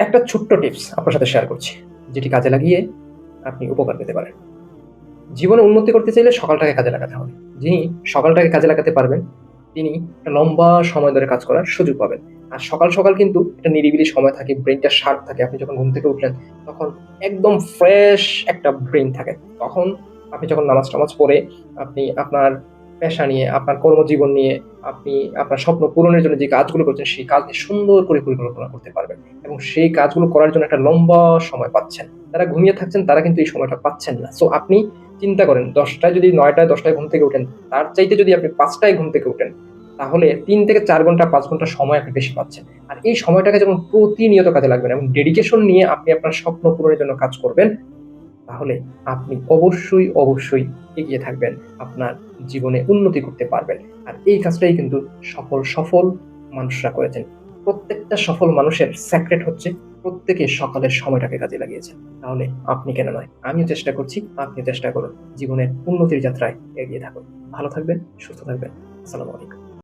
একটা ছোট্ট টিপস আপনার সাথে শেয়ার করছি, যেটি কাজে লাগিয়ে আপনি উপকার পেতে পারেন। জীবনে উন্নতি করতে চাইলে সকালটাকে কাজে লাগাতে হবে। যিনি সকালটাকে কাজে লাগাতে পারবেন, তিনি একটা লম্বা সময় ধরে কাজ করার সুযোগ পাবেন। আর সকাল কিন্তু একটা নিরিবিলি সময় থাকে, ব্রেইনটা শার্প থাকে। আপনি যখন ঘুম থেকে উঠলেন, তখন একদম ফ্রেশ একটা ব্রেইন থাকে। তখন আপনি যখন নামাজ-টামাজ পড়ে আপনি আপনার পেশা নিয়ে, আপনার কর্মজীবন নিয়ে, আপনি আপনার স্বপ্ন পূরণের জন্য যে কাজগুলো করছেন, সেই কাজ নিয়ে সুন্দর করে পরিকল্পনা করতে পারবেন। এবং সেই কাজগুলো করার জন্য একটা লম্বা সময় পাচ্ছেন। যারা ঘুমিয়ে থাকছেন তারা কিন্তু এই সময়টা পাচ্ছেন না। সো আপনি চিন্তা করেন ১০টায় যদি ৯টায় ১০টায় ঘুম থেকে উঠেন, তার চাইতে যদি আপনি ৫টায় ঘুম থেকে উঠেন, তাহলে ৩ থেকে ৪ ঘন্টা ৫ ঘন্টা সময় আপনি বেশি পাচ্ছেন। আর এই সময়টাকে যখন প্রতিনিয়ত কাজে লাগবেন এবং ডেডিকেশন নিয়ে আপনি আপনার স্বপ্ন পূরণের জন্য কাজ করবেন, তাহলে আপনি অবশ্যই এগিয়ে থাকবেন। আপনার জীবনে উন্নতি করতে পারবেন। আর এই কাজটাই কিন্তু সফল মানুষরা করেছেন। প্রত্যেকটা সফল মানুষের সেক্রেট হচ্ছে প্রত্যেকে সকালের সময়টাকে কাজে লাগিয়েছেন। তাহলে আপনি কেন নয়? আমিও চেষ্টা করছি, আপনিও চেষ্টা করুন। জীবনের উন্নতির যাত্রায় এগিয়ে থাকুন। ভালো থাকবেন, সুস্থ থাকবেন। আসসালামু আলাইকুম।